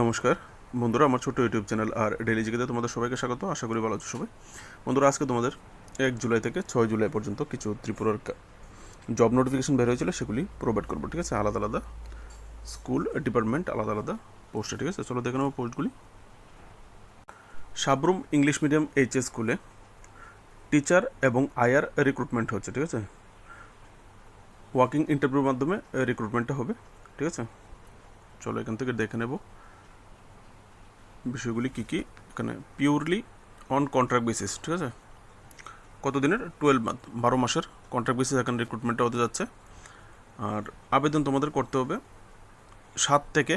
নমস্কার বন্ধুরা, আমার ছোট্ট ইউটিউব চ্যানেল আর ডেইলি জিকেতে তোমাদের সবাইকে স্বাগত। আশা করি ভালো আছো সবাই। বন্ধুরা, আজকে তোমাদের 1 জুলাই থেকে 6 জুলাই পর্যন্ত কিছু ত্রিপুরার জব নোটিফিকেশন বের হয়েছিল, সেগুলি প্রোভাইড করবো। ঠিক আছে, আলাদা আলাদা স্কুল ডিপার্টমেন্ট, আলাদা আলাদা পোস্টে। ঠিক আছে, চলো দেখে নেবো পোস্টগুলি। সাবরুম ইংলিশ মিডিয়াম এইচএস স্কুলে টিচার এবং আয়ার রিক্রুটমেন্ট হচ্ছে। ঠিক আছে, ওয়াকিং ইন্টারভিউর মাধ্যমে রিক্রুটমেন্টটা হবে। ঠিক আছে, চলো এখান থেকে দেখে নেব বিষয়গুলি কী কী। এখানে পিওরলি অন কন্ট্রাক্ট বেসিস। ঠিক আছে, কতদিনের? 12 মান্থ, 12 মাসের কন্ট্রাক্ট বেসিস এখানে রিক্রুটমেন্টটা হতে যাচ্ছে। আর আবেদন তোমাদের করতে হবে 7 থেকে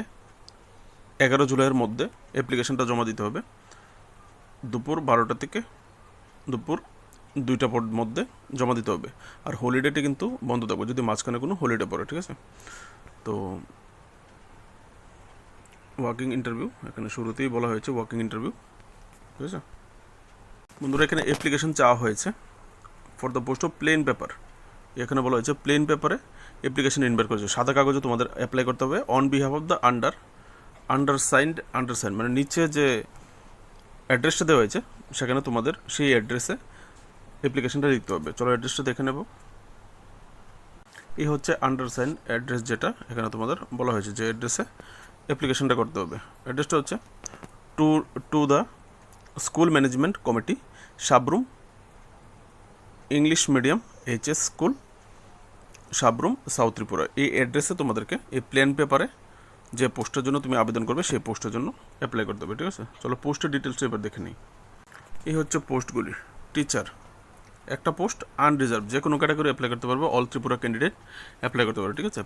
11 জুলাইয়ের মধ্যে অ্যাপ্লিকেশনটা জমা দিতে হবে। দুপুর 12টা থেকে দুপুর 2টার মধ্যে জমা দিতে হবে। আর হলিডেটা কিন্তু বন্ধ থাকবে যদি মাঝখানে কোনো হলিডে পড়ে। ঠিক আছে, তো ওয়াকিং ইন্টারভিউ এখানে শুরুতেই বলা হয়েছে ওয়াকিং ইন্টারভিউ। ঠিক আছে বন্ধুরা, এখানে অ্যাপ্লিকেশন চাওয়া হয়েছে for the post of plane paper. এখানে বলা হয়েছে প্লেন পেপারে অ্যাপ্লিকেশন ইনভাইট করেছে। সাদা কাগজে তোমাদের অ্যাপ্লাই করতে হবে on behalf of the undersigned মানে নিচে যে অ্যাড্রেসটা দেওয়া হয়েছে সেখানে তোমাদের সেই অ্যাড্রেসে অ্যাপ্লিকেশনটা লিখতে হবে। চলো অ্যাড্রেসটা দেখে নেব। এই হচ্ছে আন্ডারসাইন্ড অ্যাড্রেস, যেটা এখানে তোমাদের বলা হয়েছে যে অ্যাড্রেসে অ্যাপ্লিকেশনটা করতে হবে। অ্যাড্রেসটা হচ্ছে to to the school management committee, Sabroom English medium HS school, Sabroom, south Tripura. এই অ্যাড্রেসে তোমাদেরকে এই প্লেন পেপারে যে পোস্টের জন্য তুমি আবেদন করবে সেই পোস্টের জন্য অ্যাপ্লাই করতে হবে। ঠিক আছে, চলো পোস্টের ডিটেলসটা এবার দেখে নিই। এই হচ্ছে পোস্টগুলি। টিচার একটা পোস্ট, আনরিজার্ভ, যে কোনো ক্যাটাগরি অ্যাপ্লাই করতে পারবে, অল ত্রিপুরা ক্যান্ডিডেট অ্যাপ্লাই করতে পারবে। ঠিক আছে,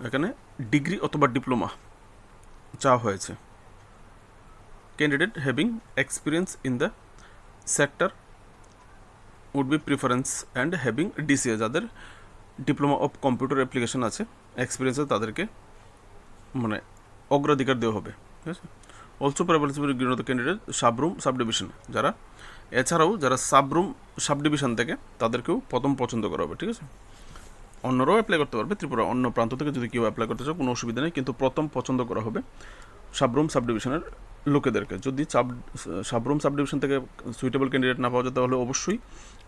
এখানে ডিগ্রি অথবা ডিপ্লোমা চাওয়া হয়েছে। Candidate having experience in the sector would be preference and having DCA, যাদের ডিপ্লোমা অফ কম্পিউটার অ্যাপ্লিকেশন আছে, এক্সপিরিয়েন্সে তাদেরকে মানে অগ্রাধিকার দেওয়া হবে। ঠিক আছে, also preference candidate Sabroom subdivision, যারা এছাড়াও যারা সাবরুম সাবডিভিশন থেকে তাদেরকেও প্রথম পছন্দ করা হবে। ঠিক আছে, অন্যরাও অ্যাপ্লাই করতে পারবে, ত্রিপুরা অন্য প্রান্ত থেকে যদি কেউ অ্যাপ্লাই করতে চাও কোনো অসুবিধা নেই, কিন্তু প্রথম পছন্দ করা হবে সাবরুম সাবডিভিশনের লোকেদেরকে। যদি সাবরুম সাবডিভিশন থেকে সুইটেবল ক্যান্ডিডেট না পাওয়া যায় তাহলে অবশ্যই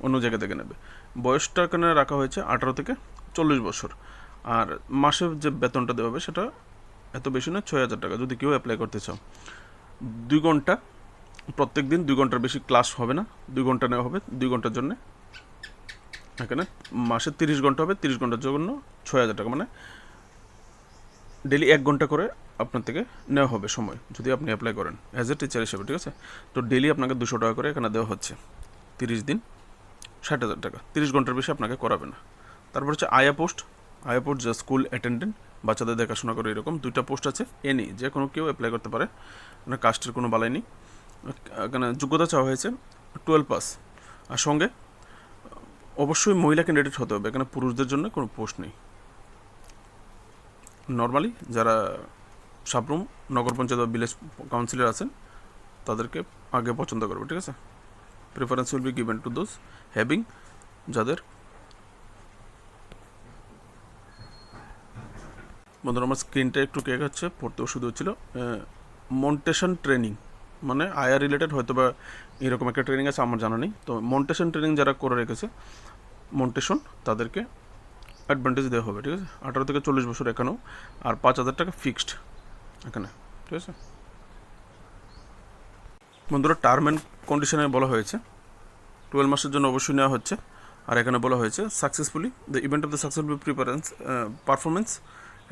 অন্য জায়গা থেকে নেবে। বয়সটা এখানে রাখা হয়েছে 18 থেকে 40 বছর। আর মাসের যে বেতনটা দেওয়া হবে সেটা এত বেশি নয়, 6,000 টাকা। যদি কেউ অ্যাপ্লাই করতে চাও 2 ঘন্টা, প্রত্যেক দিন 2 ঘন্টার বেশি ক্লাস হবে না, 2 ঘন্টা নেওয়া হবে 2 ঘন্টার জন্য। এখানে মাসে 30 ঘন্টা হবে, 30 ঘন্টার জন্য 6,000 টাকা, মানে ডেলি 1 ঘন্টা করে আপনার থেকে নেওয়া হবে সময় যদি আপনি অ্যাপ্লাই করেন অ্যাজ এ টিচার হিসেবে। ঠিক আছে, তো ডেলি আপনাকে 200 টাকা করে এখানে দেওয়া হচ্ছে। 30 দিন 60,000 টাকা, 30 ঘন্টার বেশি আপনাকে করাবে না। তারপর হচ্ছে আয়া পোস্ট যা স্কুল অ্যাটেন্ডেন্ট, বাচ্চাদের দেখাশোনা করে, এরকম 2টা পোস্ট আছে। এনি যে কোনো কেউ অ্যাপ্লাই করতে পারে, মানে কাস্টের কোনো বালাই নেই। এখানে যোগ্যতা চাওয়া হয়েছে 12 পাস, আর সঙ্গে অবশ্যই মহিলা ক্যান্ডিডেট হতে হবে। এখানে পুরুষদের জন্য কোনো পোস্ট নেই। নর্মালি যারা সাবরুম নগর পঞ্চায়েত বা ভিলেজ কাউন্সিলর আছেন তাদেরকে আগে পছন্দ করবে। ঠিক আছে, preference will be given to those having, যাদের বন্ধুরা আমার স্ক্রিনটা একটু কেক হচ্ছে, পড়তে ওষুধ হচ্ছিল। মন্টেশন ট্রেনিং, মানে আয়ার রিলেটেড হয়তো বা এরকম একটা ট্রেনিং আছে, আমার জানা নেই। তো মন্টেশন ট্রেনিং যারা করে রেখেছে মন্টেশন, তাদেরকে অ্যাডভান্টেজ দেওয়া হবে। ঠিক আছে, 18 থেকে 40 বছর এখানেও, আর 5,000 টাকা ফিক্সড এখানে। ঠিক আছে বন্ধুরা, টার্ম অ্যান্ড কন্ডিশনে বলা হয়েছে 12 মাসের জন্য অবশ্যই নেওয়া হচ্ছে। আর এখানে বলা হয়েছে successfully the event of the successful performance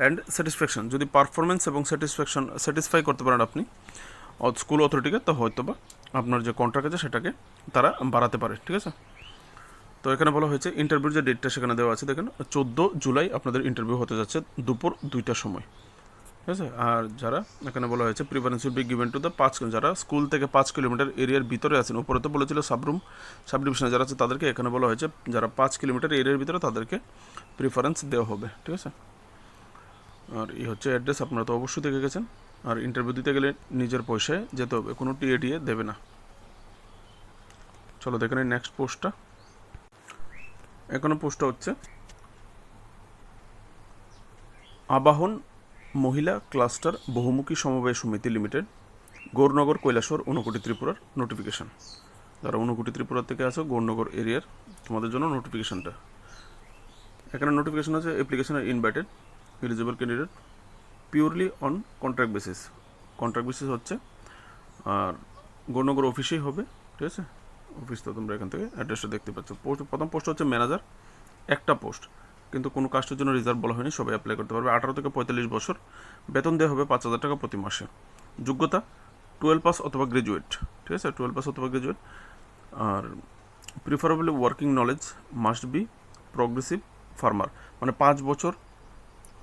and satisfaction. যদি পারফরমেন্স এবং স্যাটিসফাই করতে পারেন আপনি স্কুল অথরিটিকে, তো হয়তো বা আপনার যে কন্ট্রাক্ট আছে সেটাকে তারা বাড়াতে পারে। ঠিক আছে, তো এখানে বলা হয়েছে ইন্টারভিউর যে ডেটটা সেখানে দেওয়া আছে, দেখেন 14 জুলাই আপনাদের ইন্টারভিউ হতে যাচ্ছে দুপুর 2টার সময়। ঠিক আছে, আর যারা এখানে বলা হয়েছে preference will be given to the 5, যারা স্কুল থেকে 5 কিলোমিটার এরিয়ার ভিতরে আছেন। উপরে তো বলেছিল সাবরুম সাবডিভিশনে যারা আছে তাদেরকে, এখানে বলা হয়েছে যারা 5 কিলোমিটার এরিয়ার ভিতরে তাদেরকে প্রিফারেন্স দেওয়া হবে। ঠিক আছে, আর এই হচ্ছে অ্যাড্রেস, আপনারা তো অবশ্যই দেখে গেছেন। আর ইন্টারভিউ দিতে গেলে নিজের পয়সায় যেতে হবে, কোনো টিএ দেবে না। চলো দেখে নিই নেক্সট পোস্টটা। এখনো পোস্টটা হচ্ছে আবাহন মহিলা ক্লাস্টার বহুমুখী সমবায় সমিতি লিমিটেড, গৌরনগর, কৈলাসহর, ঊনকোটি, ত্রিপুরার নোটিফিকেশান। যারা ঊনকোটি ত্রিপুরা থেকে আসো, গৌরনগর এরিয়ার, তোমাদের জন্য নোটিফিকেশানটা। এখানে নোটিফিকেশান আছে অ্যাপ্লিকেশন আর invited, eligible candidate, purely on contract basis. Contract basis হচ্ছে, আর গৌরনগর অফিসেই হবে, ঠিক আছে। অফিস তো তোমরা এখান থেকে অ্যাড্রেসটা দেখতে পাচ্ছ। প্রথম পোস্ট হচ্ছে ম্যানেজার, একটা পোস্ট, কিন্তু কোনো কাস্টের জন্য রিজার্ভ বলা হয়নি, সবাই অ্যাপ্লাই করতে পারবে। 18 থেকে 45 বছর, বেতন দেওয়া হবে 5,000 টাকা প্রতি মাসে। যোগ্যতা 12 পাস অথবা গ্রাজুয়েট, ঠিক আছে, 12 পাস অথবা গ্রাজুয়েট। আর preferably working knowledge must be progressive farmer, মানে 5 বছর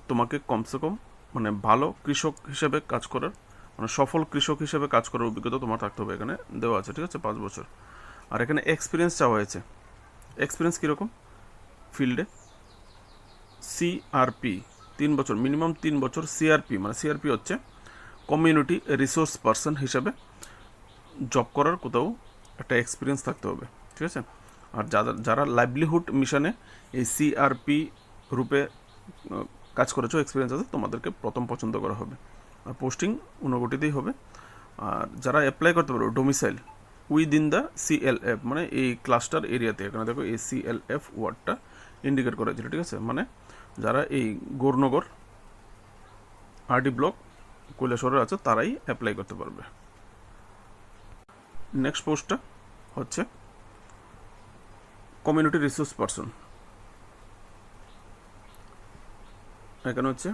তোমাকে কমসে কম মানে ভালো কৃষক হিসেবে কাজ করার, মানে সফল কৃষক হিসেবে কাজ করার অভিজ্ঞতা তোমার থাকতে হবে, এখানে দেওয়া আছে, ঠিক আছে, 5 বছর। আর এখানে এক্সপিরিয়েন্স চাওয়া হয়েছে। এক্সপিরিয়েন্স কীরকম? ফিল্ডে সিআরপি 3 বছর, মিনিমাম 3 বছর। সিআরপি মানে সিআরপি হচ্ছে কমিউনিটি রিসোর্স পারসন হিসাবে জব করার কোথাও একটা এক্সপিরিয়েন্স থাকতে হবে, ঠিক আছে। আর যারা লাইভলিহুড মিশনে এই সিআরপি রূপে কাজ করেছো, এক্সপিরিয়েন্স আছে, তোমাদেরকে প্রথম পছন্দ করা হবে। আর পোস্টিং ঊনকোটিতেই হবে। আর যারা অ্যাপ্লাই করতে পারবে ডোমিসাইল উইদিন দ্য সিএলএফ, মানে এই ক্লাস্টার এরিয়াতে, এখানে দেখো এই সিএলএফ ওয়ার্ডটা ইন্ডিকেট করা হয়েছিল, ঠিক আছে। মানে যারা এই গৌরনগর আরডি ব্লক কৈলাসহরে আছে তারাই অ্যাপ্লাই করতে পারবে। নেক্সট পোস্টটা হচ্ছে কমিউনিটি রিসোর্স পারসন। এখানে হচ্ছে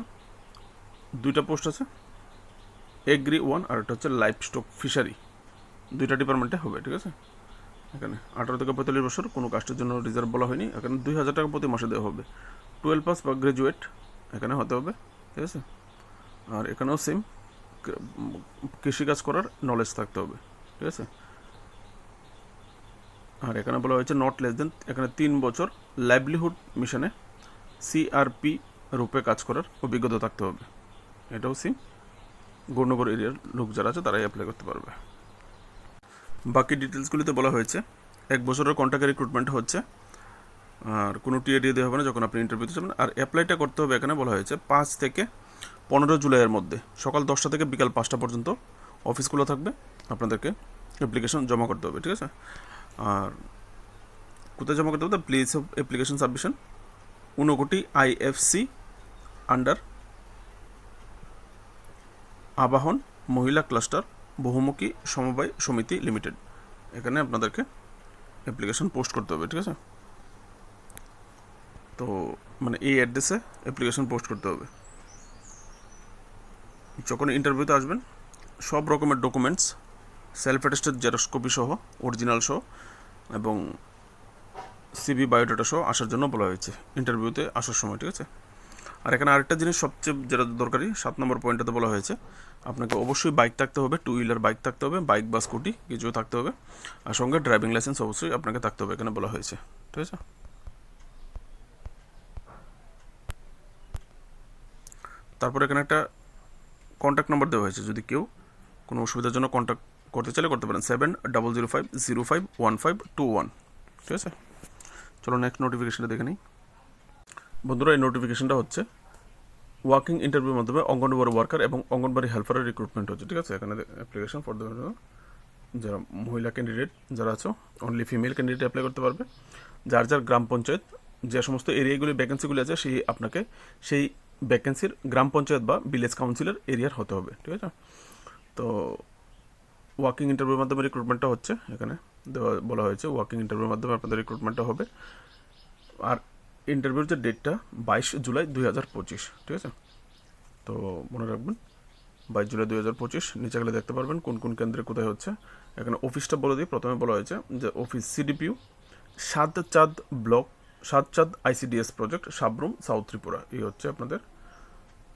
2টা পোস্ট আছে, এগ্রি 1 আর একটা হচ্ছে লাইভ স্টক ফিশারি, 2টা ডিপার্টমেন্টে হবে, ঠিক আছে। এখানে 18 থেকে 45 বছর, কোনো কাস্টের জন্য রিজার্ভ বলা হয়নি। এখানে 2,000 টাকা প্রতি মাসে দেওয়া হবে। 12 পাস বা গ্রাজুয়েট এখানে হতে হবে, ঠিক আছে। আর এখানেও সেম কৃষিকাজ করার নলেজ থাকতে হবে, ঠিক আছে। আর এখানে বলা হয়েছে নট লেস দেন, এখানে 3 বছর লাইভলিহুড মিশনে সিআরপি রূপে কাজ করার অভিজ্ঞতা থাকতে হবে। এটাও সেম, গৌরনগর এরিয়ার লোক যারা আছে তারাই অ্যাপ্লাই করতে পারবে। বাকি ডিটেলসগুলিতে বলা হয়েছে 1 বছরের কন্ট্রাক্ট রিক্রুটমেন্ট হচ্ছে, আর কোনো টিএডি দেওয়া হবে না যখন আপনি ইন্টারভিউতে যাবেন। আর অ্যাপ্লাইটা করতে হবে, এখানে বলা হয়েছে 5 থেকে 15 জুলাইয়ের মধ্যে সকাল 10টা থেকে বিকাল 5টা পর্যন্ত অফিসগুলো থাকবে, আপনাদেরকে অ্যাপ্লিকেশন জমা করতে হবে, ঠিক আছে। আর কোথায় জমা করতে হবে? The place of application submission, Unakoti IFC under Abahan মহিলা ক্লাস্টার বহুমুখী সমবায় সমিতি লিমিটেড। এখানে আপনাদেরকে অ্যাপ্লিকেশন পোস্ট করতে হবে, ঠিক আছে। তো মানে এই অ্যাড্রেসে অ্যাপ্লিকেশন পোস্ট করতে হবে। যখন ইন্টারভিউতে আসবেন সব রকমের documents, self attested xerox copy সহ, অরিজিনাল সহ এবং সিভি বায়োডাটা সহ আসার জন্য বলা হয়েছে ইন্টারভিউতে আসার সময়, ঠিক আছে। আর এখানে আরেকটা জিনিস সবচেয়ে যেটা দরকারি, 7 নম্বর পয়েন্টটাতে বলা হয়েছে আপনাকে অবশ্যই বাইক থাকতে হবে, 2 হুইলার বাইক থাকতে হবে, বাইক বা স্কুটি কিছু থাকতে হবে, আর সঙ্গে ড্রাইভিং লাইসেন্স অবশ্যই আপনাকে থাকতে হবে, এখানে বলা হয়েছে, ঠিক আছে। তারপরে এখানে একটা কন্ট্যাক্ট নাম্বার দেওয়া হয়েছে, যদি কেউ কোনো অসুবিধার জন্য কন্ট্যাক্ট করতে চাইলে করতে পারেন, 7005051521, ঠিক আছে। চলো নেক্সট নোটিফিকেশনটা দেখে নিই। বন্ধুরা, এই নোটিফিকেশনটা হচ্ছে ওয়ার্কিং ইন্টারভিউর মাধ্যমে অঙ্গনবাড়ি ওয়ার্কার এবং অঙ্গনবাড়ি হেল্পারের রিক্রুটমেন্ট হচ্ছে, ঠিক আছে। এখানে অ্যাপ্লিকেশন ফর দ্য যারা মহিলা ক্যান্ডিডেট যারা আছো, অনলি ফিমেল ক্যান্ডিডেট অ্যাপ্লাই করতে পারবে। যার যার গ্রাম পঞ্চায়েত যে সমস্ত এরিয়াগুলি ভ্যাকেন্সিগুলি আছে সেই ভ্যাকেন্সির গ্রাম পঞ্চায়েত বা ভিলেজ কাউন্সিলের এরিয়ার হতে হবে, ঠিক আছে। তো ওয়ার্কিং ইন্টারভিউর মাধ্যমে রিক্রুটমেন্টটা হচ্ছে, এখানে বলা হয়েছে ওয়ার্কিং ইন্টারভিউর মাধ্যমে আপনাদের রিক্রুটমেন্টটা হবে। আর ইন্টারভিউর যে ডেটটা 22 জুলাই 2025, ঠিক আছে। তো মনে রাখবেন 22 জুলাই 2025। নিচে গেলে দেখতে পারবেন কোন কোন কেন্দ্রে কোথায় হচ্ছে। এখানে অফিসটা বলে দিই। প্রথমে বলা হয়েছে যে office CDPO, Satchand block, Satchand ICDS project, Sabroom, south Tripura. এই হচ্ছে আপনাদের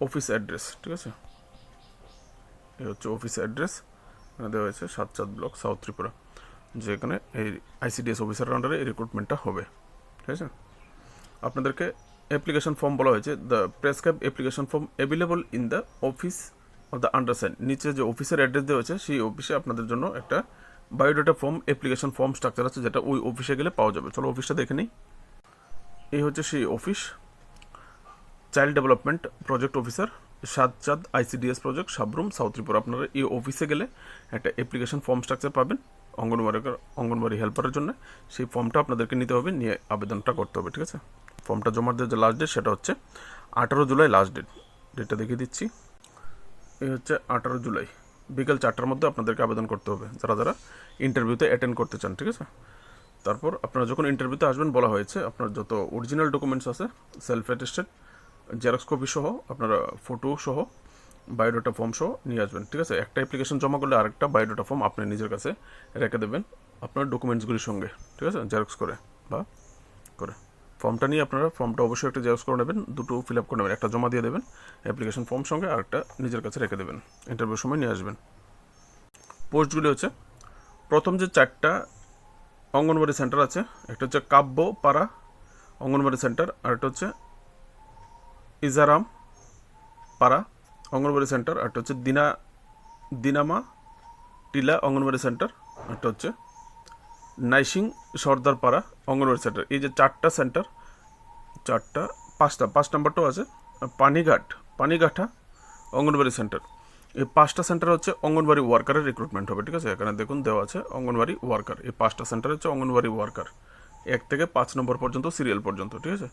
অফিস অ্যাড্রেস, ঠিক আছে। এই হচ্ছে অফিস অ্যাড্রেস, এখানে দেওয়া হয়েছে সাতচাঁদ ব্লক, সাউথ ত্রিপুরা, যেখানে এই আইসিডিএস অফিসার আন্ডারে এই রিক্রুটমেন্টটা হবে, ঠিক আছে। আপনাদেরকে অ্যাপ্লিকেশন ফর্ম বলা হয়েছে, the prescribe application form available in the office of the undersign. নিচে যে অফিসের অ্যাড্রেস দেওয়া হয়েছে সেই অফিসে আপনাদের জন্য একটা biodata form, application form structure আছে, যেটা ওই অফিসে গেলে পাওয়া যাবে। চলো অফিসটা দেখে নিই। এই হচ্ছে সেই office, child development project officer, Satchand ICDS project, Sabroom, south Tripura. আপনারা এই অফিসে গেলে একটা অ্যাপ্লিকেশন ফর্ম স্ট্রাকচার পাবেন অঙ্গনওয়াড়ি হেল্পারের জন্য। সেই ফর্মটা আপনাদেরকে নিতে হবে, নিয়ে আবেদনটা করতে হবে, ঠিক আছে। ফর্মটা জমা দেওয়ার যে লাস্ট ডেট সেটা হচ্ছে 18 জুলাই লাস্ট ডেটটা দেখিয়ে দিচ্ছি। এই হচ্ছে 18 জুলাই বিকেল 4টার মধ্যে আপনাদেরকে আবেদন করতে হবে, যারা যারা ইন্টারভিউতে অ্যাটেন্ড করতে চান, ঠিক আছে। তারপর আপনারা যখন ইন্টারভিউতে আসবেন, বলা হয়েছে আপনার যত অরিজিনাল ডকুমেন্টস আছে, সেলফ অ্যাটেস্টেড, জেরক্স কপি সহ, আপনারা ফটো সহ, বায়োডাটা ফর্ম সহ নিয়ে আসবেন, ঠিক আছে। একটা অ্যাপ্লিকেশন জমা করলে আরেকটা বায়োডাটা ফর্ম আপনি নিজের কাছে রেখে দেবেন আপনার ডকুমেন্টসগুলির সঙ্গে, ঠিক আছে, জেরক্স করে বা করে। ফর্মটা নিয়ে আপনারা ফর্মটা অবশ্যই একটা জেরক্স করে নেবেন, দুটো ফিল আপ করে নেবেন, একটা জমা দিয়ে দেবেন অ্যাপ্লিকেশন ফর্ম সঙ্গে, আরেকটা নিজের কাছে রেখে দেবেন, ইন্টারভিউর সময় নিয়ে আসবেন। পোস্টগুলি হচ্ছে, প্রথম যে 4টা অঙ্গনওয়াড়ি সেন্টার আছে, একটা হচ্ছে কাব্যপাড়া অঙ্গনওয়াড়ি সেন্টার, আরেকটা হচ্ছে ইজারাম পাড়া অঙ্গনওয়াড়ি সেন্টার, আরেকটা হচ্ছে দিনামা টিলা অঙ্গনওয়াড়ি সেন্টার, আরেকটা হচ্ছে নাইসিং সর্দার পাড়া অঙ্গনওয়াড়ি সেন্টার। এই যে 4টা সেন্টার, 5 নম্বরটাও আছে পানিঘাটা অঙ্গনওয়াড়ি সেন্টার। এই 5টা সেন্টার হচ্ছে অঙ্গনওয়াড়ি ওয়ার্কারের রিক্রুটমেন্ট হবে, ঠিক আছে। এখানে দেখুন দেওয়া আছে অঙ্গনওয়াড়ি ওয়ার্কার। এই 5টা সেন্টার হচ্ছে অঙ্গনওয়াড়ি ওয়ার্কার, 1 থেকে 5 নম্বর পর্যন্ত, সিরিয়াল পর্যন্ত, ঠিক আছে।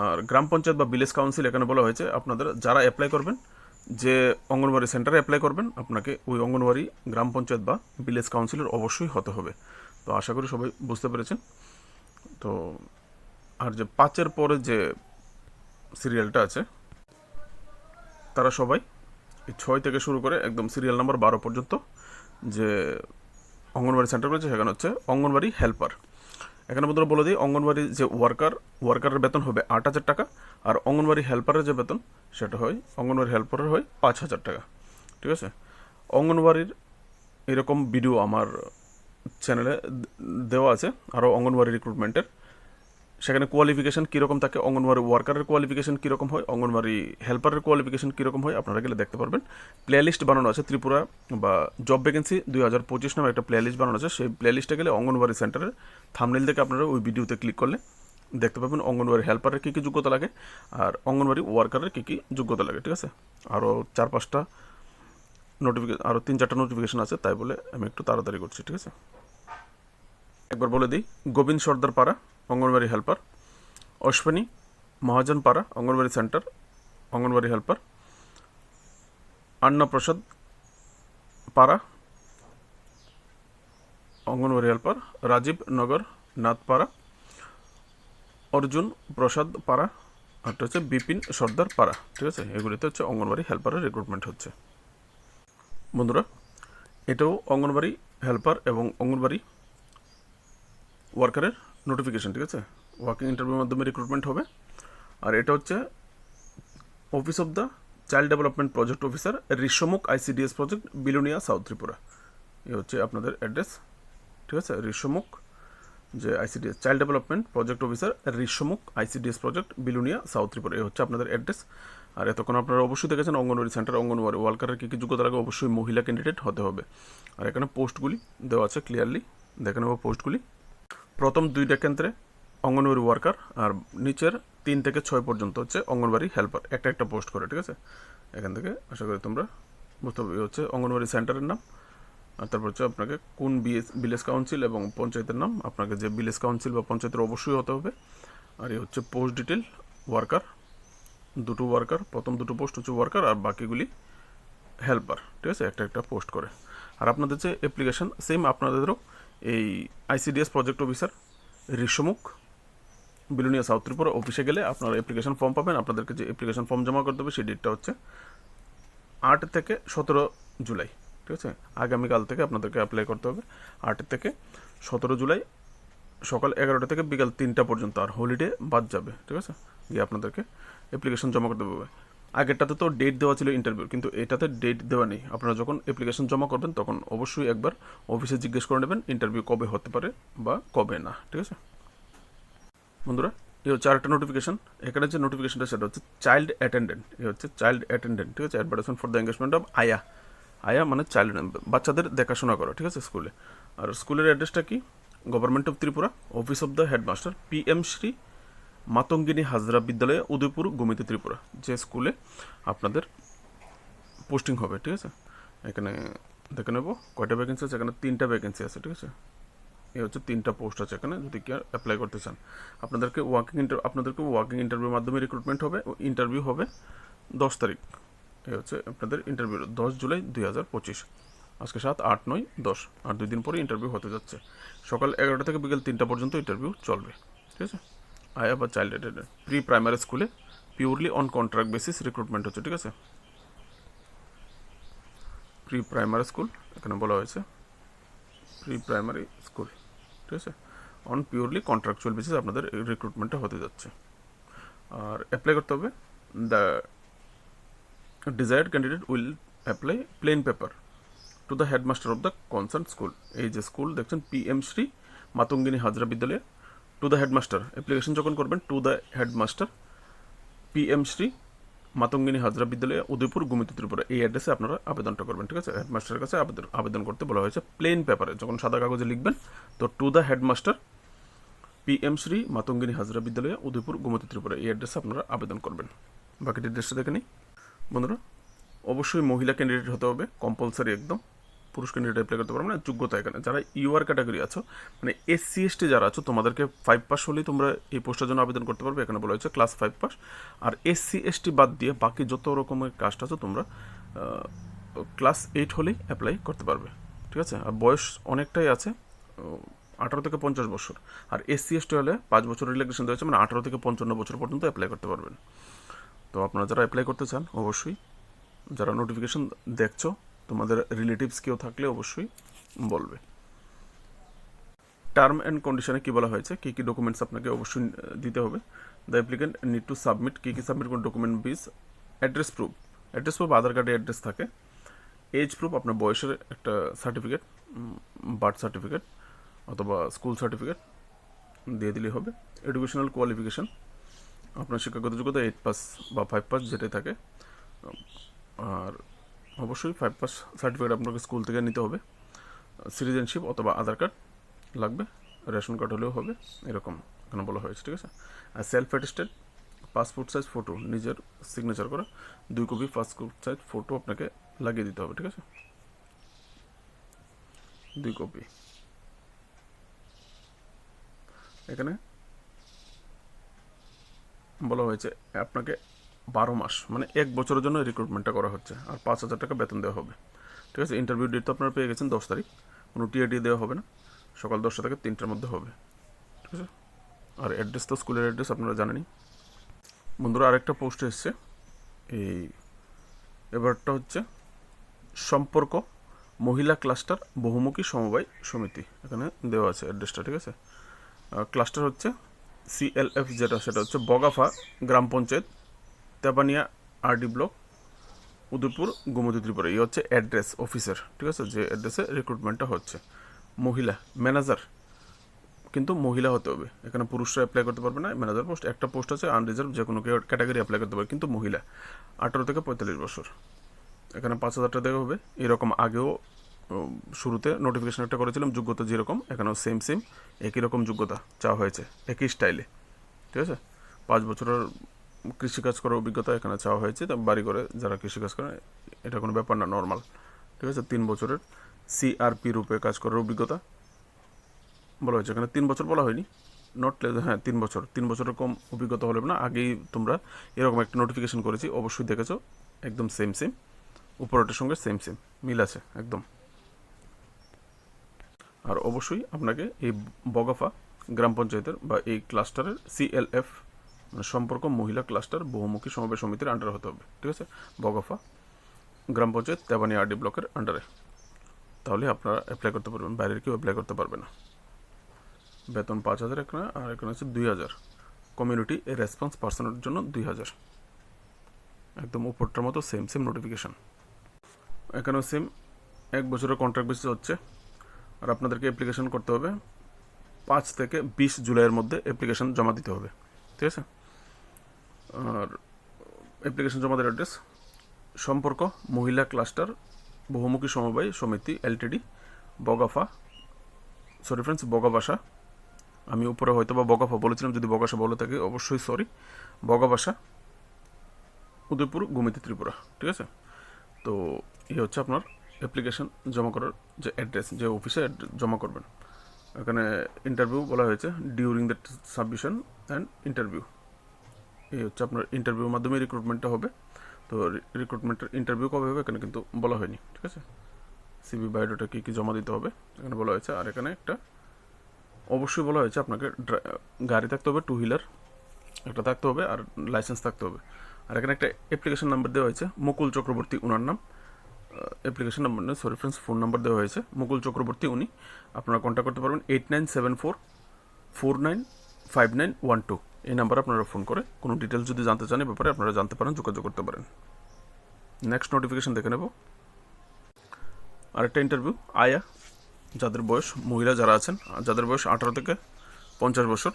আর গ্রাম পঞ্চায়েত বা ভিলেজ কাউন্সিল, এখানে বলা হয়েছে আপনাদের যারা অ্যাপ্লাই করবেন, যে অঙ্গনওয়াড়ি সেন্টারে অ্যাপ্লাই করবেন, আপনাকে ওই অঙ্গনওয়াড়ি গ্রাম পঞ্চায়েত বা ভিলেজ কাউন্সিলের অবশ্যই হতে হবে। তো আশা করি সবাই বুঝতে পেরেছেন। তো আর যে 5-এর পরে যে সিরিয়ালটা আছে, তারা সবাই এই 6 থেকে শুরু করে একদম সিরিয়াল নাম্বার 12 পর্যন্ত যে অঙ্গনওয়াড়ি সেন্টার রয়েছে, সেখানে হচ্ছে অঙ্গনওয়াড়ি হেল্পার। এখানে বন্ধুরা বলে দিই, অঙ্গনওয়াড়ি যে ওয়ার্কারের বেতন হবে 8,000 টাকা, আর অঙ্গনওয়াড়ি হেল্পারের যে বেতন সেটা হয়, অঙ্গনওয়াড়ি হেল্পারের হয় 5,000 টাকা, ঠিক আছে। অঙ্গনওয়াড়ির এরকম ভিডিও আমার চ্যানেলে দেওয়া আছে, আরও অঙ্গনওয়াড়ি রিক্রুটমেন্টের। সেখানে কোয়ালিফিকেশান কীরকম থাকে, অঙ্গনওয়াড়ি ওয়ার্কারের কোয়ালিফিকেশান কীরকম হয়, অঙ্গনওয়াড়ি হেল্পারের কোয়ালিফিকেশান কীরকম হয়, আপনারা গেলে দেখতে পারবেন। প্লে লিস্ট বানানো আছে, ত্রিপুরা বা জব ভ্যাকেন্সি 2025 নামে একটা প্লে লিস্ট বানানো আছে। সেই প্লে লিস্টে গেলে অঙ্গনওয়াড়ি সেন্টারের থাম্বনেইল থেকে আপনারা ওই ভিডিওতে ক্লিক করলে দেখতে পাবেন অঙ্গনওয়াড়ি হেল্পারের কী কী যোগ্যতা লাগে আর অঙ্গনওয়াড়ি ওয়ার্কারের কী কী যোগ্যতা লাগে, ঠিক আছে। আরও 4-5টা নোটিফিকেশন, আরও 3-4টা নোটিফিকেশন আছে, তাই বলে আমি একটু তাড়াতাড়ি করছি, ঠিক আছে। একবার বলে দিই, গোবিন্দ সর্দার পাড়া অঙ্গনওয়াড়ি হেল্পার, অশ্বিনী মহাজন পাড়া অঙ্গনওয়াড়ি সেন্টার অঙ্গনওয়াড়ি হেল্পার, আন্নাপ্রসাদ পাড়া অঙ্গনওয়াড়ি হেল্পার, রাজীব নগর নাথপাড়া, অর্জুন প্রসাদ পাড়া, একটা হচ্ছে বিপিন সর্দার পাড়া, ঠিক আছে। এগুলিতে হচ্ছে অঙ্গনওয়াড়ি হেল্পারের রিক্রুটমেন্ট হচ্ছে। বন্ধুরা, এটাও অঙ্গনওয়াড়ি হেল্পার এবং অঙ্গনওয়াড়ি ওয়ার্কারের নোটিফিকেশন, ঠিক আছে। ওয়াকিং ইন্টারভিউর মাধ্যমে রিক্রুটমেন্ট হবে। আর এটা হচ্ছে office of the child development project officer, Rishyamukh ICDS project, Belonia, south Tripura. এ হচ্ছে আপনাদের অ্যাড্রেস, ঠিক আছে। ঋষ্যমুখ যে ICDS child development project officer, Rishyamukh ICDS project, Belonia, south Tripura. এ হচ্ছে আপনাদের অ্যাড্রেস। আর এতক্ষণ আপনারা অবশ্যই দেখেছেন অঙ্গনওয়াড়ি সেন্টার, অঙ্গনওয়াড়ি ওয়ার্কারের কী কী যোগ্যতা লাগে, অবশ্যই মহিলা ক্যান্ডিডেট হতে হবে। আর এখানে পোস্টগুলি দেওয়া আছে, ক্লিয়ারলি দেখে নেব পোস্টগুলি। প্রথম 2টা কেন্দ্রে অঙ্গনওয়াড়ি ওয়ার্কার, আর নিচের 3 থেকে 6 পর্যন্ত হচ্ছে অঙ্গনওয়াড়ি হেল্পার, একটা পোস্ট করে, ঠিক আছে। এখান থেকে আশা করি তোমরা বুঝতে পারবে। হচ্ছে অঙ্গনওয়াড়ি সেন্টারের নাম, আর তারপর হচ্ছে আপনাকে কোন ভিলেজ কাউন্সিল এবং পঞ্চায়েতের নাম, আপনাকে যে ভিলেজ কাউন্সিল বা পঞ্চায়েতের অবশ্যই হতে হবে। আর এই হচ্ছে পোস্ট ডিটেল, ওয়ার্কার, 2টো ওয়ার্কার, প্রথম 2টো পোস্ট হচ্ছে ওয়ার্কার আর বাকিগুলি হেল্পার, ঠিক আছে, একটা পোস্ট করে। আর আপনাদের যে অ্যাপ্লিকেশান সেম আপনাদেরও এই ICDS project officer, Rishyamukh, Belonia, south Tripura অফিসে গেলে আপনারা অ্যাপ্লিকেশন ফর্ম পাবেন। আপনাদেরকে যে অ্যাপ্লিকেশন ফর্ম জমা করতে হবে সেই ডেটটা হচ্ছে 8 থেকে 17 জুলাই, ঠিক আছে। আগামীকাল থেকে আপনাদেরকে অ্যাপ্লাই করতে হবে, 8 থেকে 17 জুলাই সকাল 11টা থেকে বিকাল 3টা পর্যন্ত। আর হলিডে বাদ যাবে, ঠিক আছে। গিয়ে আপনাদেরকে অ্যাপ্লিকেশন জমা করতে হবে। আগেরটাতে তো ডেট দেওয়া ছিল ইন্টারভিউ, কিন্তু এটাতে ডেট দেওয়া নেই। আপনারা যখন অ্যাপ্লিকেশন জমা করবেন তখন অবশ্যই একবার অফিসে জিজ্ঞেস করে নেবেন ইন্টারভিউ কবে হতে পারে বা কবে না, ঠিক আছে। বন্ধুরা, এই হচ্ছে আরেকটা নোটিফিকেশন। এখানে যে নোটিফিকেশনটা সেটা হচ্ছে চাইল্ড অ্যাটেন্ডেন্ট। এই হচ্ছে চাইল্ড অ্যাটেন্ডেন্ট, ঠিক আছে। Advertisement for the engagement of আয়া মানে চাইল্ড, বাচ্চাদের দেখাশোনা করা, ঠিক আছে, স্কুলে। আর স্কুলের অ্যাড্রেসটা কি, government of Tripura, office of the headmaster, PM Shri Matangini Hazra বিদ্যালয়, উদয়পুর, গোমতী, ত্রিপুরা। যে স্কুলে আপনাদের পোস্টিং হবে, ঠিক আছে। এখানে দেখে নেব কয়টা ভ্যাকেন্সি আছে, এখানে 3টা ভ্যাকেন্সি আছে, ঠিক আছে। এই হচ্ছে 3টা পোস্ট আছে এখানে, যদি কেউ অ্যাপ্লাই করতে চান। আপনাদেরকে ওয়াকিং ইন্টারভিউর মাধ্যমে রিক্রুটমেন্ট হবে, ইন্টারভিউ হবে 10 তারিখ। এই হচ্ছে আপনাদের ইন্টারভিউ 10 জুলাই 2025। আজকে 7, 8, 9, 10 আর 2 দিন পরে ইন্টারভিউ হতে যাচ্ছে। সকাল 11টা থেকে বিকেল 3টা পর্যন্ত ইন্টারভিউ চলবে, ঠিক আছে। আয়া বা চাইল্ড এডেড প্রি প্রাইমারি স্কুলে purely on contract basis recruitment হচ্ছে, ঠিক আছে। প্রি প্রাইমারি স্কুল এখানে বলা হয়েছে, প্রি প্রাইমারি স্কুল, ঠিক আছে। অন পিওরলি কন্ট্রাকচুয়াল বেসিস আপনাদের রিক্রুটমেন্টটা হতে যাচ্ছে। আর অ্যাপ্লাই করতে হবে, the desired candidate will apply plane paper to the headmaster of the concern school. এই যে স্কুল দেখছেন PM শ্রী মাতঙ্গিনী হাজরা বিদ্যালয়, টু দ্য হেডমাস্টার অ্যাপ্লিকেশন যখন করবেন, to the headmaster PM Shri Matangini Hazra বিদ্যালয়, উদয়পুর, গুমিতি, ত্রিপুরা, এই অ্যাড্রেসে আপনারা আবেদনটা করবেন, ঠিক আছে। হেডমাস্টারের কাছে আবেদন করতে বলা হয়েছে প্লেন পেপারে, যখন সাদা কাগজে লিখবেন তো to the headmaster PM Shri Matangini Hazra বিদ্যালয়, উদয়পুর, গুমিতি, ত্রিপুরা, এই অ্যাড্রেসে আপনারা আবেদন করবেন। বাকি ডিটেলসটা দেখে নিই বন্ধুরা। অবশ্যই মহিলা ক্যান্ডিডেট হতে হবে, কম্পালসারি একদম। পুরুষ ক্যান্ডিডেট অ্যাপ্লাই করতে পারবে না। যোগ্যতা এখানে যারা UR ক্যাটাগরি আছো, মানে SC ST যারা আছো, তোমাদেরকে 5 পাস হলেই তোমরা এই পোস্টের জন্য আবেদন করতে পারবে। এখানে বলা হয়েছে ক্লাস 5 পাস। আর SC ST বাদ দিয়ে বাকি যত রকমের কাস্ট আছে তোমরা ক্লাস 8 হলেই অ্যাপ্লাই করতে পারবে, ঠিক আছে। আর বয়স অনেকটাই আছে, 18 থেকে 50 বছর। আর SC ST হলে 5 বছর রিল্যাক্সেশন দেওয়া হয়েছে, মানে 18 থেকে 55 বছর পর্যন্ত অ্যাপ্লাই করতে পারবেন। তো আপনারা যারা অ্যাপ্লাই করতে চান, অবশ্যই যারা নোটিফিকেশন দেখছো, তোমাদের রিলেটিভস কেউ থাকলে অবশ্যই বলবে। টার্ম অ্যান্ড কন্ডিশনে কী বলা হয়েছে, কী কী ডকুমেন্টস আপনাকে অবশ্যই দিতে হবে। The applicant need to submit, কী কী সাবমিট করুন ডকুমেন্ট বিস অ্যাড্রেস প্রুফ, আধার কার্ডে অ্যাড্রেস থাকে। এজ প্রুফ, আপনার বয়সের একটা সার্টিফিকেট, বার্থ সার্টিফিকেট অথবা স্কুল সার্টিফিকেট দিয়ে দিলেই হবে। এডুকেশনাল কোয়ালিফিকেশান, আপনার শিক্ষাগত যোগ্যতা 8 পাস বা 5 পাস যেটাই থাকে। আর অবশ্যই 5 পাস সার্টিফিকেট আপনাকে স্কুল থেকে নিতে হবে। সিটিজেনশিপ অথবা আধার কার্ড লাগবে, রেশন কার্ড হলেও হবে, এরকম এখানে বলা হয়েছে, ঠিক আছে। আর self attested passport size photo, নিজের সিগনেচার করা 2 কপি পাসপোর্ট সাইজ ফটো আপনাকে লাগিয়ে দিতে হবে, ঠিক আছে। 2 কপি। এখানে বলা হয়েছে আপনাকে 12 মাস মানে 1 বছরের জন্য রিক্রুটমেন্টটা করা হচ্ছে, আর 5,000 টাকা বেতন দেওয়া হবে, ঠিক আছে। ইন্টারভিউ ডেট তো আপনারা পেয়ে গেছেন 10 তারিখ, কোনো TAD দেওয়া হবে না, সকাল 10টা থেকে 3টার মধ্যে হবে, ঠিক আছে। আর অ্যাড্রেস তো স্কুলের অ্যাড্রেস আপনারা জানেনই। বন্ধুরা আরেকটা পোস্ট এসছে, এবারটা হচ্ছে সম্পর্ক মহিলা ক্লাস্টার বহুমুখী সমবায় সমিতি, এখানে দেওয়া আছে অ্যাড্রেসটা, ঠিক আছে। ক্লাস্টার হচ্ছে CLF, সেটা হচ্ছে বগাফা গ্রাম পঞ্চায়েত, তেবানিয়া RD ব্লক, উদয়পুর, গুমতি, ত্রিপুরা। এই হচ্ছে অ্যাড্রেস অফিসের, ঠিক আছে, যে অ্যাড্রেসে রিক্রুটমেন্টটা হচ্ছে। মহিলা ম্যানেজার, কিন্তু মহিলা হতে হবে, এখানে পুরুষরা অ্যাপ্লাই করতে পারবে না। ম্যানেজার পোস্ট একটা পোস্ট আছে, আনরিজার্ভ, যে কোনো ক্যাটাগরি অ্যাপ্লাই করতে পারবে, কিন্তু মহিলা 18 থেকে 45 বছর। এখানে 5,000 টাকা দেওয়া হবে। এরকম আগেও শুরুতে নোটিফিকেশন একটা করেছিলাম, যোগ্যতা যেরকম এখানেও সেম একই রকম যোগ্যতা চাওয়া হয়েছে, একই স্টাইলে, ঠিক আছে। 5 বছরের কৃষিকাজ করার অভিজ্ঞতা এখানে চাওয়া হয়েছে, বাড়ি করে যারা কৃষিকাজ করে, এটা কোনো ব্যাপার না, নর্মাল, ঠিক আছে। 3 বছরের CRP রূপে কাজ করার অভিজ্ঞতা বলা হয়েছে, এখানে 3 বছর বলা হয়নি, নট লেস, হ্যাঁ 3 বছরের কম অভিজ্ঞতা হলে না। আগেই তোমরা এরকম একটা নোটিফিকেশন করেছি, অবশ্যই দেখেছো, একদম সেম উপরটার সঙ্গে সেম মিল আছে একদম। আর অবশ্যই আপনাকে এই বগাফা গ্রাম পঞ্চায়েতের বা এই ক্লাস্টারের CLF মানে সম্পর্ক মহিলা ক্লাস্টার বহুমুখী সমবায় সমিতির আন্ডারে হতে হবে, ঠিক আছে। বগাফা গ্রাম পঞ্চায়েত, তেবানি RD ব্লকের আন্ডারে, তাহলে আপনারা অ্যাপ্লাই করতে পারবেন, বাইরের কেউ অ্যাপ্লাই করতে পারবে না। বেতন 5,000 এখানে, আর এখানে হচ্ছে 2,000। কমিউনিটি রেসপন্স পার্সনের জন্য 2,000, একদম উপরটার মতো সেম নোটিফিকেশান। এখানেও সেম 1 বছরের কন্ট্রাক্ট বেসিস হচ্ছে। আর আপনাদেরকে অ্যাপ্লিকেশন করতে হবে 5 থেকে 20 জুলাইয়ের মধ্যে অ্যাপ্লিকেশন জমা দিতে হবে, ঠিক আছে। আর অ্যাপ্লিকেশন জমা দেওয়ার অ্যাড্রেস সম্পর্ক মহিলা ক্লাস্টার বহুমুখী সমবায় সমিতি LTD, বগাফা, সরি ফ্রেন্ডস, বগাবাসা, আমি উপরে হয়তো বা বগাফা বলেছিলাম, যদি বগাসা বলে থাকে অবশ্যই সরি, বগাবাসা, উদয়পুর, গুমিতি, ত্রিপুরা, ঠিক আছে। তো এই হচ্ছে আপনার অ্যাপ্লিকেশন জমা করার যে অ্যাড্রেস, যে অফিসে জমা করবেন। এখানে ইন্টারভিউ বলা হয়েছে during the submission and interview. এই হচ্ছে আপনার ইন্টারভিউর মাধ্যমে রিক্রুটমেন্টটা হবে। তো রিক্রুটমেন্টের ইন্টারভিউ কবে হবে এখানে কিন্তু বলা হয়নি, ঠিক আছে। সিভি বায়োডাটা কী কী জমা দিতে হবে এখানে বলা হয়েছে। আর এখানে একটা অবশ্যই বলা হয়েছে আপনাকে গাড়ি থাকতে হবে, টু হুইলার একটা থাকতে হবে, আর লাইসেন্স থাকতে হবে। আর এখানে একটা অ্যাপ্লিকেশন নাম্বার দেওয়া হয়েছে, মুকুল চক্রবর্তী ওনার নাম। অ্যাপ্লিকেশন নাম্বার নেই, সরি ফ্রেন্ডস, ফোন নাম্বার দেওয়া হয়েছে মুকুল চক্রবর্তী, উনি। আপনারা কন্ট্যাক্ট করতে পারবেন 8974495912। এই নাম্বারে আপনারা ফোন করে কোনো ডিটেলস যদি জানতে চান এই ব্যাপারে আপনারা জানতে পারেন, যোগাযোগ করতে পারেন। নেক্সট নোটিফিকেশন দেখে নেব। আরেকটা ইন্টারভিউ আয়া, যাদের বয়স, মহিলা যারা আছেন, যাদের বয়স 18 থেকে 50 বছর,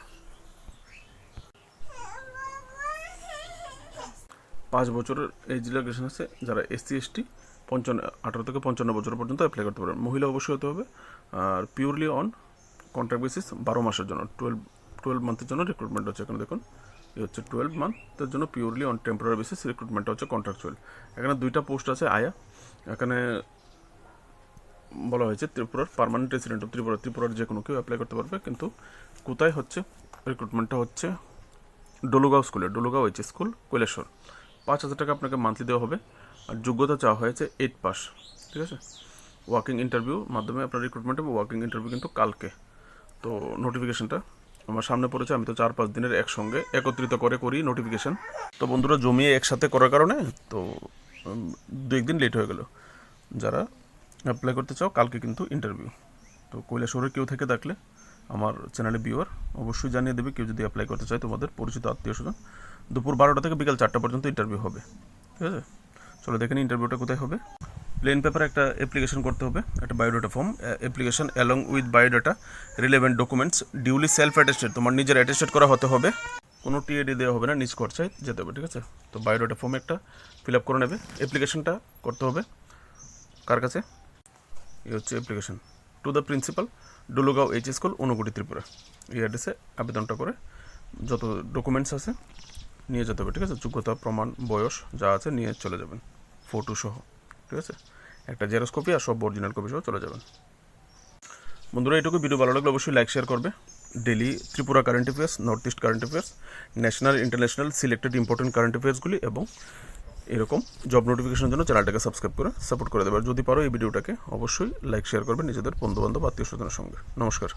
5 বছরের এজ রিল্যাক্সেশন আছে, যারা SC ST 18 থেকে 55 বছর পর্যন্ত অ্যাপ্লাই করতে পারেন। মহিলা অবশ্যই হতে হবে। আর পিওরলি অন কন্ট্রাক্ট বেসিস, 12 মাসের জন্য, 12 মান্থের জন্য রিক্রুটমেন্ট হচ্ছে। এখানে দেখুন এই হচ্ছে 12 মান্থের জন্য purely on temporary basis recruitment হচ্ছে, কন্ট্রাকচুয়াল। এখানে 2টা পোস্ট আছে আয়া। এখানে বলা হয়েছে ত্রিপুরার পার্মানেন্ট রেসিডেন্ট অফ ত্রিপুরার যে কোনো কেউ অ্যাপ্লাই করতে পারবে। কিন্তু কোথায় হচ্ছে রিক্রুটমেন্টটা হচ্ছে? ডলুগাঁও স্কুলে, ডলুগাঁও এইচ স্কুল, কৈলাসহর। 5,000 টাকা আপনাকে মান্থলি দেওয়া হবে। আর যোগ্যতা চাওয়া হয়েছে 8 পাস, ঠিক আছে। ওয়ার্কিং ইন্টারভিউ মাধ্যমে আপনার রিক্রুটমেন্ট হবে। ওয়ার্কিং ইন্টারভিউ কিন্তু কালকে। তো নোটিফিকেশনটা আমার সামনে পড়েছে, আমি তো 4-5 দিনের একসঙ্গে একত্রিত করে করি নোটিফিকেশান। তো বন্ধুরা জমিয়ে একসাথে করার কারণে তো 2-1 দিন লেট হয়ে গেল। যারা অ্যাপ্লাই করতে চাও কালকে কিন্তু ইন্টারভিউ। তো কৈলাসহরে কেউ থেকে থাকলে আমার চ্যানেলে ভিউয়ার অবশ্যই জানিয়ে দেবে, কেউ যদি অ্যাপ্লাই করতে চায় তোমাদের পরিচিত আত্মীয় স্বজন। দুপুর 12টা থেকে বিকাল 4টা পর্যন্ত ইন্টারভিউ হবে, ঠিক আছে। চলো দেখে নিই ইন্টারভিউটা কোথায় হবে। প্লেন পেপারে একটা অ্যাপ্লিকেশন করতে হবে, একটা biodata form application along with biodata relevant documents duly self attested, তোমার নিজের অ্যাটেস্টেড করা হতে হবে, কোনো টিএডি দেওয়া হবে না, নিজ খরচায় যেতে হবে, ঠিক আছে। তো বায়োডাটা ফর্ম একটা ফিল আপ করে নেবে। অ্যাপ্লিকেশনটা করতে হবে কার কাছে? এই হচ্ছে application, to the principal, Dolugaon H school, Unakoti, Tripura. এই অ্যাড্রেসে আবেদনটা করে যত ডকুমেন্টস আছে নিয়ে যেতে হবে, ঠিক আছে। যোগ্যতা প্রমাণ, বয়স যা আছে নিয়ে চলে যাবেন, ফটো সহ, ঠিক আছে। একটা জেরক্স কপি আর সব অরিজিনাল কপি সহ চলে যাবেন। বন্ধুরা এইটুকু, ভিডিও ভালো লাগলে অবশ্যই লাইক শেয়ার করবে। Daily Tripura current affairs, north east current affairs, national international selected important current অ্যাফেয়ার্সগুলি এবং এরকম জব নোটিফিকেশনের জন্য চ্যানেলটাকে সাবস্ক্রাইব করে সাপোর্ট করে দেবে। আর যদি পারো এই ভিডিওটাকে অবশ্যই লাইক শেয়ার করবে নিজেদের বন্ধুবান্ধব আত্মীয় স্বজনের সঙ্গে। নমস্কার।